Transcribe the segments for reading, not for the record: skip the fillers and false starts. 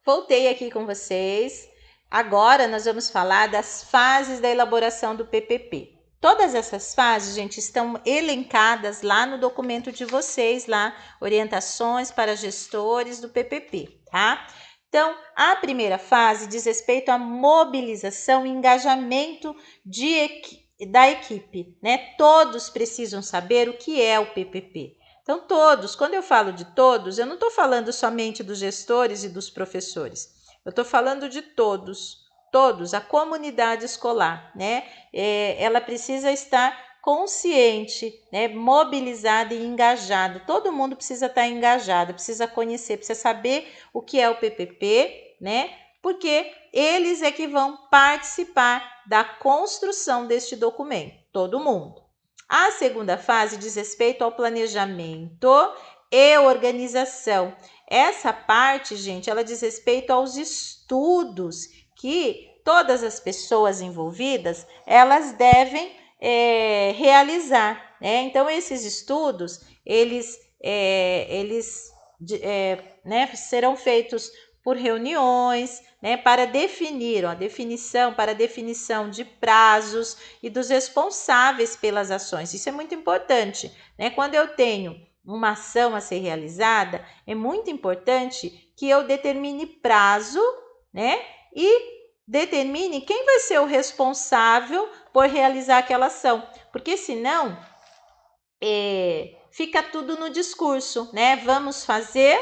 voltei aqui com vocês. Agora nós vamos falar das fases da elaboração do PPP. Todas essas fases, gente, estão elencadas lá no documento de vocês, lá, orientações para gestores do PPP, tá? Então, a primeira fase diz respeito à mobilização e engajamento da equipe, né? Todos precisam saber o que é o PPP. Então, todos, quando eu falo de todos, eu não estou falando somente dos gestores e dos professores. Eu estou falando de todos, a comunidade escolar, né? Ela precisa estar consciente, né? Mobilizada e engajada. Todo mundo precisa estar engajado, precisa conhecer, precisa saber o que é o PPP, né? Porque eles é que vão participar da construção deste documento, todo mundo. A segunda fase diz respeito ao planejamento e organização. Essa parte, gente, ela diz respeito aos estudos que todas as pessoas envolvidas, elas devem realizar, né? Então, esses estudos, eles serão feitos por reuniões, né, para definir, para a definição de prazos e dos responsáveis pelas ações. Isso é muito importante, né? Quando eu tenho uma ação a ser realizada, é muito importante que eu determine prazo, né, e determine quem vai ser o responsável por realizar aquela ação, porque senão fica tudo no discurso, né? Vamos fazer,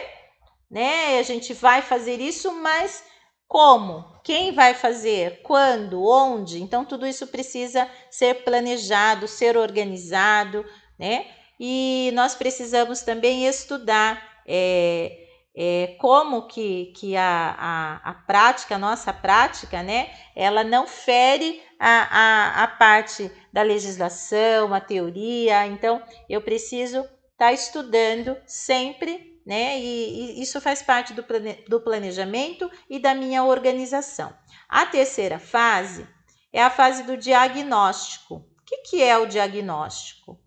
né? A gente vai fazer isso, mas como? Quem vai fazer? Quando? Onde? Então, tudo isso precisa ser planejado, ser organizado, né? E nós precisamos também estudar como que a prática, a nossa prática, né? Ela não fere a parte da legislação, a teoria. Então, eu preciso estar estudando sempre, né? E isso faz parte do planejamento e da minha organização. A terceira fase é a fase do diagnóstico. O que é o diagnóstico?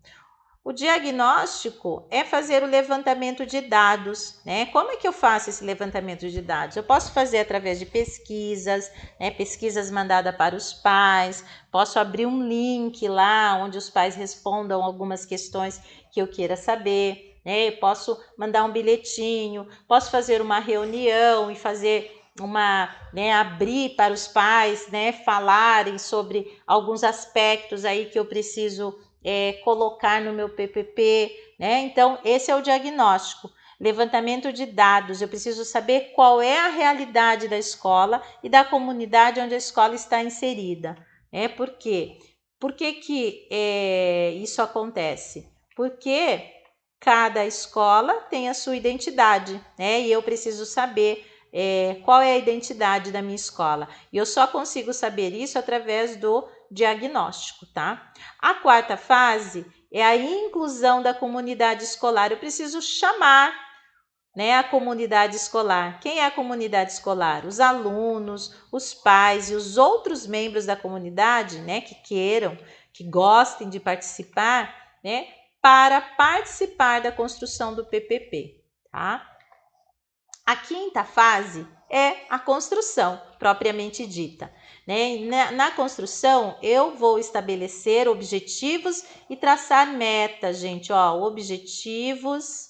O diagnóstico é fazer o levantamento de dados, né? Como é que eu faço esse levantamento de dados? Eu posso fazer através de pesquisas, né? Pesquisas mandadas para os pais, posso abrir um link lá onde os pais respondam algumas questões que eu queira saber, né? Eu posso mandar um bilhetinho, posso fazer uma reunião e fazer abrir para os pais, né? Falarem sobre alguns aspectos aí que eu preciso colocar no meu PPP, né? Então, esse é o diagnóstico. Levantamento de dados, eu preciso saber qual é a realidade da escola e da comunidade onde a escola está inserida. Por quê? Por que isso acontece? Porque cada escola tem a sua identidade, né? E eu preciso saber qual é a identidade da minha escola. E eu só consigo saber isso através do diagnóstico, tá? A quarta fase é a inclusão da comunidade escolar. Eu preciso chamar, né, a comunidade escolar. Quem é a comunidade escolar? Os alunos, os pais e os outros membros da comunidade, né, que queiram, que gostem de participar, né, para participar da construção do PPP, tá? A quinta fase é a construção, propriamente dita, né? Na construção, eu vou estabelecer objetivos e traçar metas, gente. Objetivos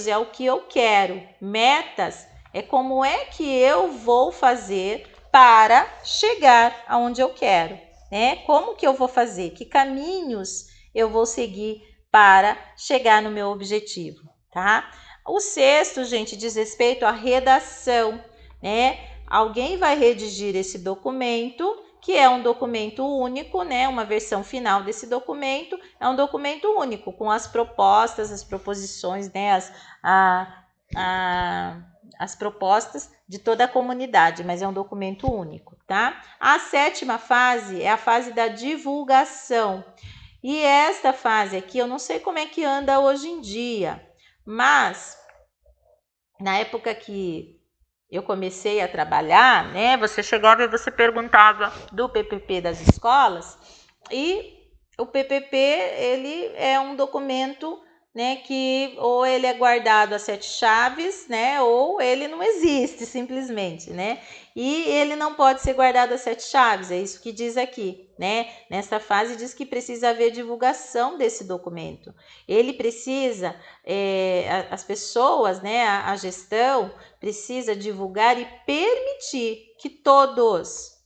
é o que eu quero. Metas é como é que eu vou fazer para chegar aonde eu quero, né? Como que eu vou fazer? Que caminhos eu vou seguir para chegar no meu objetivo, tá? O sexto, gente, diz respeito à redação, né? Alguém vai redigir esse documento, que é um documento único, né? Uma versão final desse documento é um documento único, com as propostas, as proposições, né? As propostas de toda a comunidade, mas é um documento único, tá? A sétima fase é a fase da divulgação. E esta fase aqui, eu não sei como é que anda hoje em dia, mas na época que eu comecei a trabalhar, né, você chegava e você perguntava do PPP das escolas, e o PPP, ele é um documento né, que ou ele é guardado a 7 chaves, né, ou ele não existe simplesmente, né, e ele não pode ser guardado a 7 chaves, é isso que diz aqui, né, nessa fase diz que precisa haver divulgação desse documento, ele precisa, as pessoas, né, a gestão precisa divulgar e permitir que todos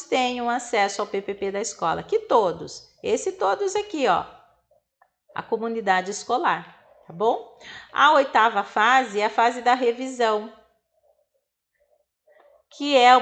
tenham acesso ao PPP da escola, que todos, esse todos aqui, ó, a comunidade escolar, tá bom? A 8ª fase é a fase da revisão, que é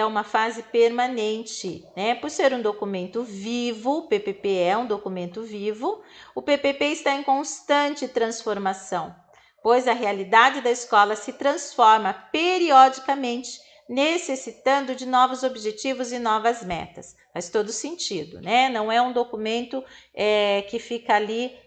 uma fase permanente, né? Por ser um documento vivo, o PPP é um documento vivo, o PPP está em constante transformação, pois a realidade da escola se transforma periodicamente, necessitando de novos objetivos e novas metas. Faz todo sentido, né? Não é um documento que fica ali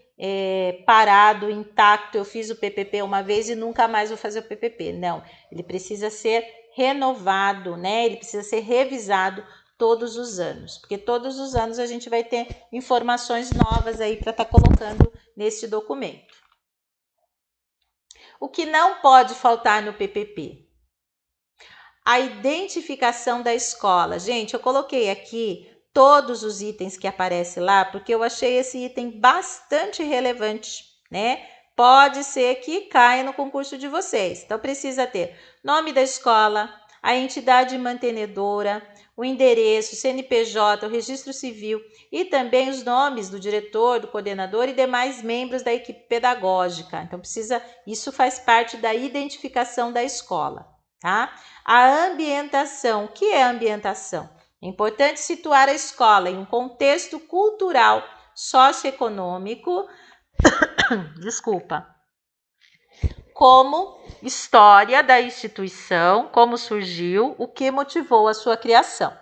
parado, intacto. Eu fiz o PPP uma vez e nunca mais vou fazer o PPP. Não, ele precisa ser renovado, né? Ele precisa ser revisado todos os anos, porque todos os anos a gente vai ter informações novas aí para estar colocando nesse documento. O que não pode faltar no PPP? A identificação da escola. Gente, eu coloquei aqui todos os itens que aparecem lá, porque eu achei esse item bastante relevante, né? Pode ser que caia no concurso de vocês. Então, precisa ter nome da escola, a entidade mantenedora, o endereço, o CNPJ, o registro civil e também os nomes do diretor, do coordenador e demais membros da equipe pedagógica. Então, isso faz parte da identificação da escola, tá? A ambientação. O que é ambientação? É importante situar a escola em um contexto cultural, socioeconômico, como história da instituição, como surgiu, o que motivou a sua criação.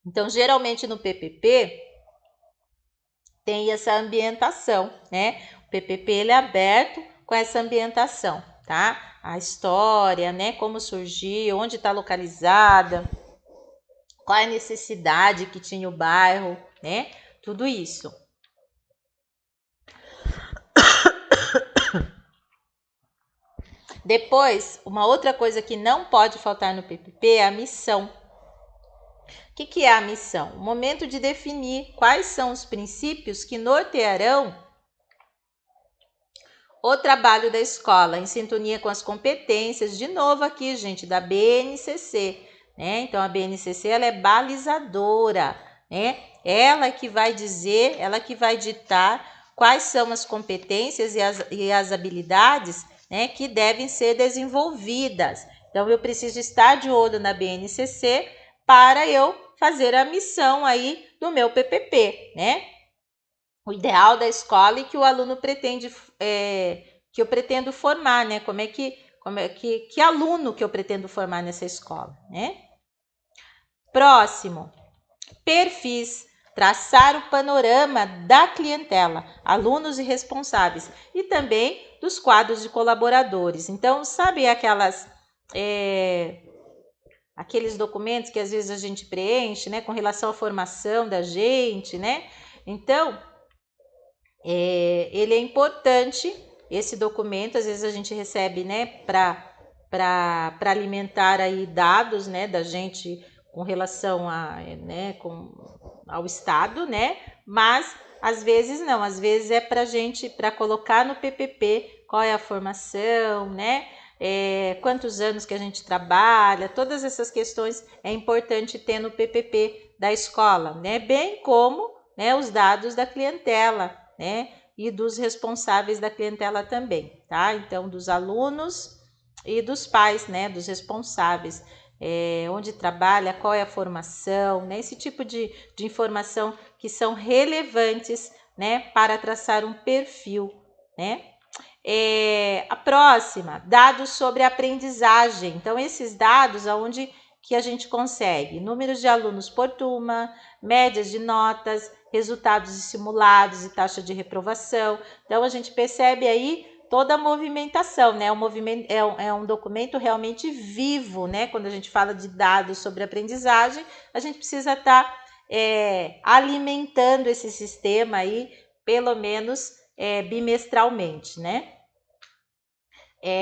Então, geralmente no PPP tem essa ambientação, né? O PPP ele é aberto com essa ambientação, tá? A história, né? Como surgiu, onde está localizada, qual a necessidade que tinha o bairro, né? Tudo isso. Depois, uma outra coisa que não pode faltar no PPP é a missão. O que é a missão? O momento de definir quais são os princípios que nortearão o trabalho da escola, em sintonia com as competências, de novo aqui, gente, da BNCC, né? Então, a BNCC, ela é balizadora, né? Ela que vai dizer, ela que vai ditar quais são as competências e as habilidades, né, que devem ser desenvolvidas. Então, eu preciso estar de olho na BNCC para eu fazer a missão aí do meu PPP, né? O ideal da escola e que o aluno pretende, que eu pretendo formar, né? Que aluno que eu pretendo formar nessa escola, né? Próximo, perfis. Traçar o panorama da clientela, alunos e responsáveis, e também dos quadros de colaboradores. Então, sabe aqueles documentos que às vezes a gente preenche, né, com relação à formação da gente, né? Então, ele é importante, esse documento, às vezes a gente recebe, né, para alimentar aí dados, né, da gente com relação ao Estado, né, mas às vezes não, às vezes é para colocar no PPP qual é a formação, né, quantos anos que a gente trabalha, todas essas questões é importante ter no PPP da escola, né, bem como, né, os dados da clientela, né, e dos responsáveis da clientela também, tá? Então, dos alunos e dos pais, né, dos responsáveis, onde trabalha, qual é a formação, né, esse tipo de informação que são relevantes, né, para traçar um perfil, né? A próxima, dados sobre aprendizagem. Então, esses dados aonde que a gente consegue números de alunos por turma, médias de notas, resultados simulados e taxa de reprovação. Então, a gente percebe aí toda a movimentação, né? É um documento realmente vivo, né? Quando a gente fala de dados sobre aprendizagem, a gente precisa estar alimentando esse sistema aí, pelo menos bimestralmente, né?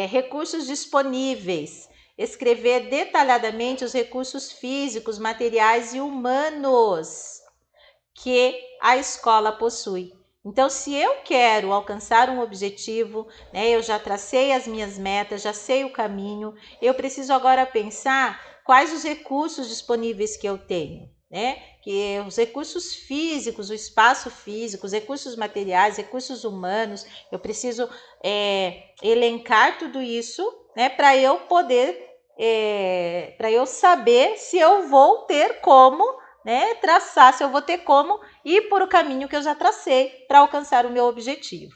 Recursos disponíveis. Escrever detalhadamente os recursos físicos, materiais e humanos que a escola possui. Então, se eu quero alcançar um objetivo, né, eu já tracei as minhas metas, já sei o caminho, eu preciso agora pensar quais os recursos disponíveis que eu tenho, né? Que os recursos físicos, o espaço físico, os recursos materiais, recursos humanos, eu preciso elencar tudo isso, né, para eu poder, para eu saber se eu vou ter como, né, traçar, se eu vou ter como ir por o caminho que eu já tracei para alcançar o meu objetivo.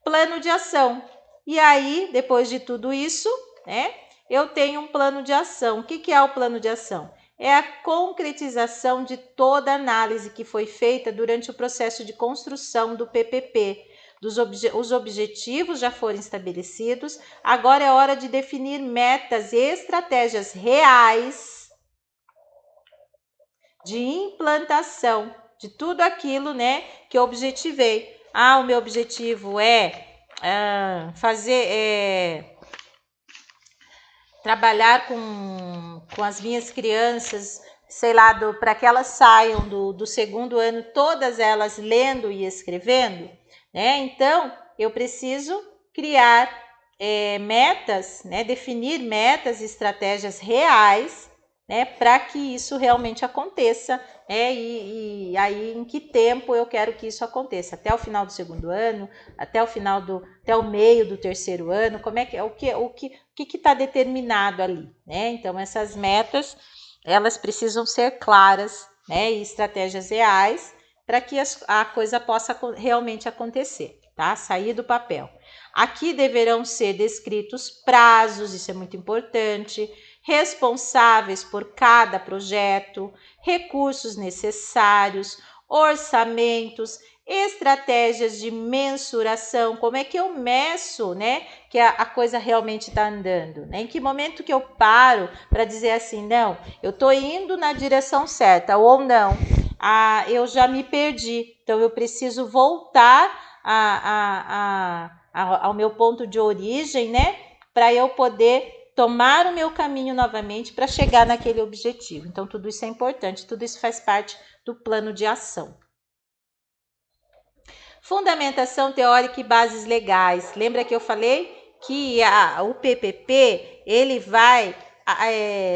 Plano de ação. E aí, depois de tudo isso, né, eu tenho um plano de ação. O que é o plano de ação? É a concretização de toda a análise que foi feita durante o processo de construção do PPP. Os objetivos já foram estabelecidos, agora é hora de definir metas e estratégias reais de implantação de tudo aquilo, né, que eu objetivei. O meu objetivo é trabalhar com as minhas crianças, sei lá, para que elas saiam do segundo ano, todas elas lendo e escrevendo, né? Então, eu preciso criar metas, né? Definir metas e estratégias reais, né? Para que isso realmente aconteça, né? E aí, em que tempo eu quero que isso aconteça? Até o final do segundo ano, até o meio do terceiro ano, como é que o que está determinado ali, né? Então, essas metas, elas precisam ser claras, né? E estratégias reais para que a coisa possa realmente acontecer, tá? Sair do papel. Aqui deverão ser descritos prazos, isso é muito importante, responsáveis por cada projeto, recursos necessários, orçamentos, estratégias de mensuração, como é que eu meço, né, que a coisa realmente está andando, né? Em que momento que eu paro para dizer assim, não, eu estou indo na direção certa, ou não, eu já me perdi, então eu preciso voltar ao meu ponto de origem, né, para eu poder tomar o meu caminho novamente para chegar naquele objetivo. Então, tudo isso é importante, tudo isso faz parte do plano de ação. Fundamentação teórica e bases legais. Lembra que eu falei que o PPP ele vai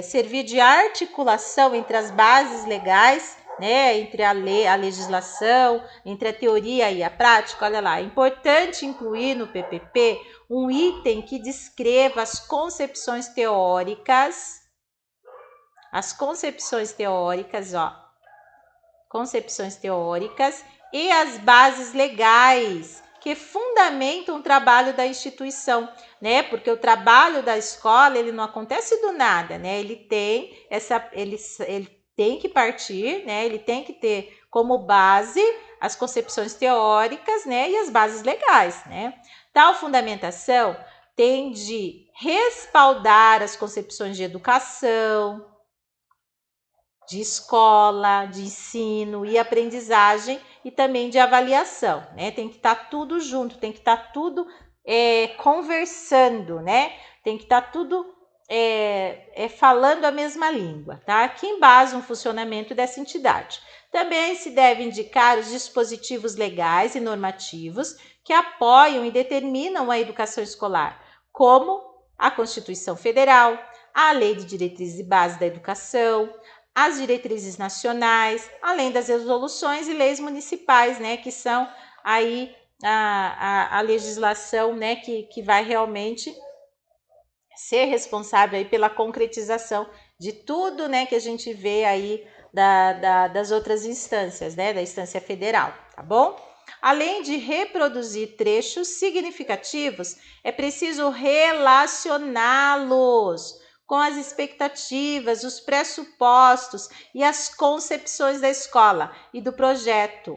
servir de articulação entre as bases legais, né, entre a legislação, entre a teoria e a prática. Olha lá, é importante incluir no PPP um item que descreva as concepções teóricas, e as bases legais que fundamentam o trabalho da instituição, né? Porque o trabalho da escola, ele não acontece do nada, né? Ele tem que partir, né? Ele tem que ter como base as concepções teóricas, né? E as bases legais, né? Tal fundamentação tem de respaldar as concepções de educação, de escola, de ensino e aprendizagem e também de avaliação, né? Tem que estar tudo junto, tem que estar tudo conversando, né? Tem que estar tudo falando a mesma língua, tá? Que embasa o funcionamento dessa entidade. Também se deve indicar os dispositivos legais e normativos que apoiam e determinam a educação escolar, como a Constituição Federal, a Lei de Diretrizes e Bases da Educação, as diretrizes nacionais, além das resoluções e leis municipais, né, que são aí a legislação, né, que vai realmente ser responsável aí pela concretização de tudo, né, que a gente vê aí das outras instâncias, né, da instância federal, tá bom? Além de reproduzir trechos significativos, é preciso relacioná-los com as expectativas, os pressupostos e as concepções da escola e do projeto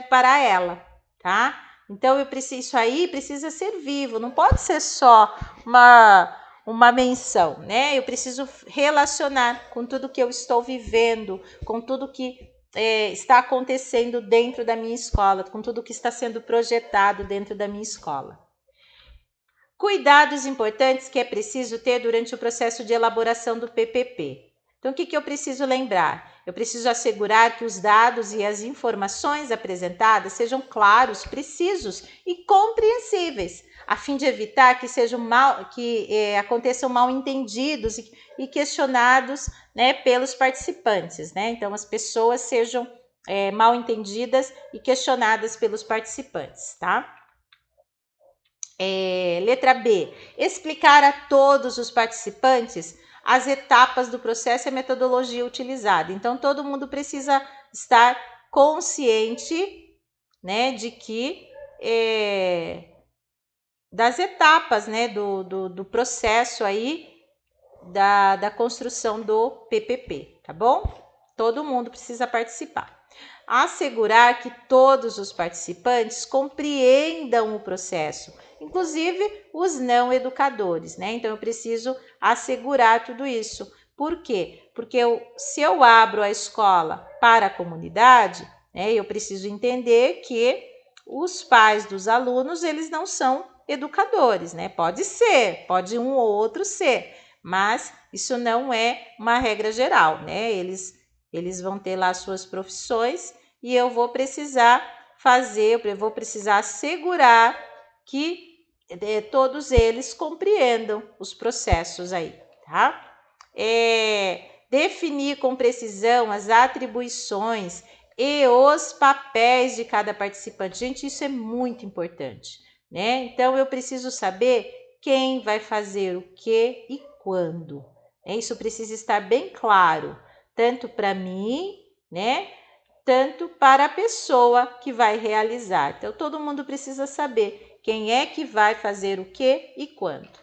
para ela, tá? Então isso aí precisa ser vivo, não pode ser só uma menção, né? Eu preciso relacionar com tudo que eu estou vivendo, com tudo que está acontecendo dentro da minha escola, com tudo que está sendo projetado dentro da minha escola. Cuidados importantes que é preciso ter durante o processo de elaboração do PPP. Então, o que eu preciso lembrar? Eu preciso assegurar que os dados e as informações apresentadas sejam claros, precisos e compreensíveis, a fim de evitar que aconteçam mal-entendidos e questionados, né, pelos participantes, né? Então, as pessoas sejam mal entendidas e questionadas pelos participantes, tá? Letra B. Explicar a todos os participantes as etapas do processo e a metodologia utilizada. Então, todo mundo precisa estar consciente, né, de que das etapas, né, do processo aí da construção do PPP, tá bom? Todo mundo precisa participar. Assegurar que todos os participantes compreendam o processo, inclusive os não educadores, né? Então, eu preciso assegurar tudo isso. Por quê? Porque se eu abro a escola para a comunidade, né, eu preciso entender que os pais dos alunos, eles não são educadores, né? Pode ser, pode um ou outro ser, mas isso não é uma regra geral, né? Eles vão ter lá suas profissões e eu vou precisar assegurar que todos eles compreendam os processos aí, tá? Definir com precisão as atribuições e os papéis de cada participante. Gente, isso é muito importante, né? Então, eu preciso saber quem vai fazer o que e quando. Isso precisa estar bem claro, tanto para mim, né? Tanto para a pessoa que vai realizar. Então, todo mundo precisa saber quem é que vai fazer o que e quando.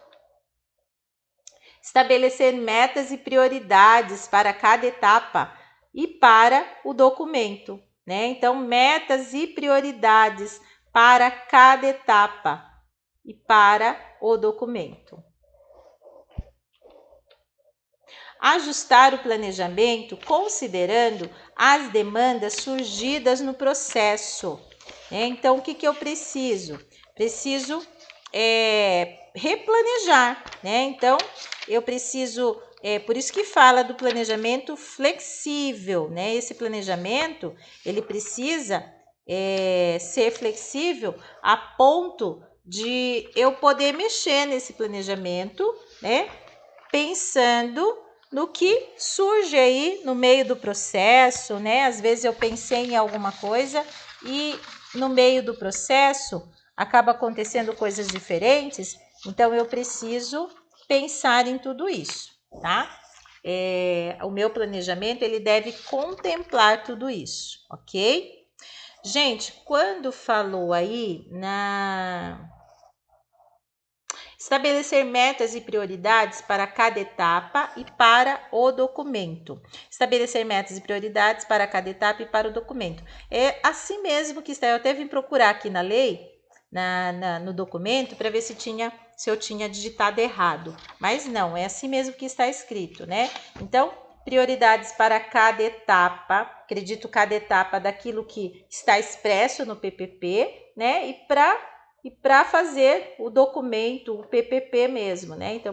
Estabelecer metas e prioridades para cada etapa e para o documento, né? Então, metas e prioridades para cada etapa e para o documento. Ajustar o planejamento considerando as demandas surgidas no processo. Então, o que eu preciso? Preciso replanejar, né? Então, eu preciso, por isso que fala do planejamento flexível, né? Esse planejamento, ele precisa ser flexível a ponto de eu poder mexer nesse planejamento, né? Pensando no que surge aí no meio do processo, né? Às vezes eu pensei em alguma coisa e no meio do processo acaba acontecendo coisas diferentes, então eu preciso pensar em tudo isso, tá? O meu planejamento, ele deve contemplar tudo isso, ok? Gente, quando falou aí estabelecer metas e prioridades para cada etapa e para o documento. Estabelecer metas e prioridades para cada etapa e para o documento. É assim mesmo que está. Eu até vim procurar aqui na lei, no documento, para ver se eu tinha digitado errado. Mas não, é assim mesmo que está escrito, né? Então, prioridades para cada etapa, acredito cada etapa daquilo que está expresso no PPP, né? E para fazer o documento, o PPP mesmo, né? Então,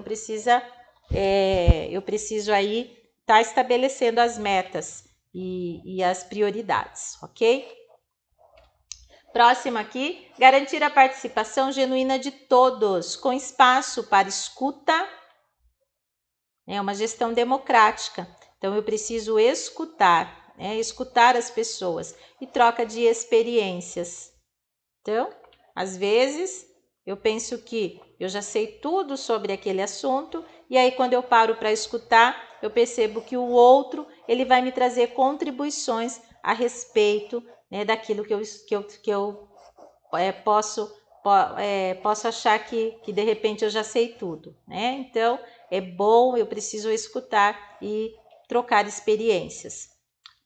eu preciso aí estar estabelecendo as metas e as prioridades, ok? Próximo aqui, garantir a participação genuína de todos, com espaço para escuta, uma gestão democrática. Então, eu preciso escutar, escutar as pessoas e troca de experiências. Então, às vezes, eu penso que eu já sei tudo sobre aquele assunto e aí quando eu paro para escutar, eu percebo que o outro, ele vai me trazer contribuições a respeito, né, daquilo que eu posso achar que de repente eu já sei tudo, né? Então, é bom, eu preciso escutar e trocar experiências.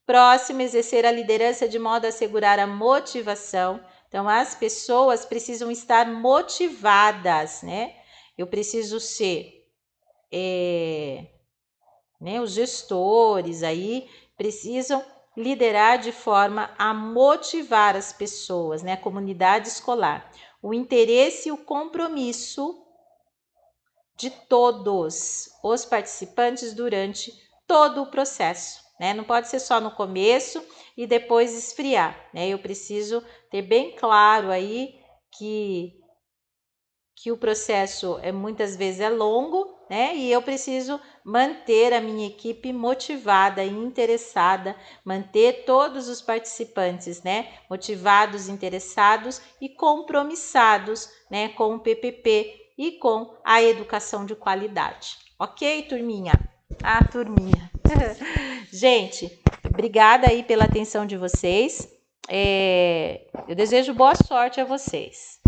Próximo, exercer a liderança de modo a assegurar a motivação. Então, as pessoas precisam estar motivadas, né? Eu preciso ser né, os gestores aí precisam liderar de forma a motivar as pessoas, né, a comunidade escolar, o interesse e o compromisso de todos os participantes durante todo o processo, né? Não pode ser só no começo e depois esfriar, né? Eu preciso ter bem claro aí que o processo muitas vezes é longo, né? E eu preciso manter a minha equipe motivada e interessada, manter todos os participantes, né? Motivados, interessados e compromissados, né? Com o PPP e com a educação de qualidade. Ok, turminha? Ah, turminha. Gente, obrigada aí pela atenção de vocês. Eu desejo boa sorte a vocês.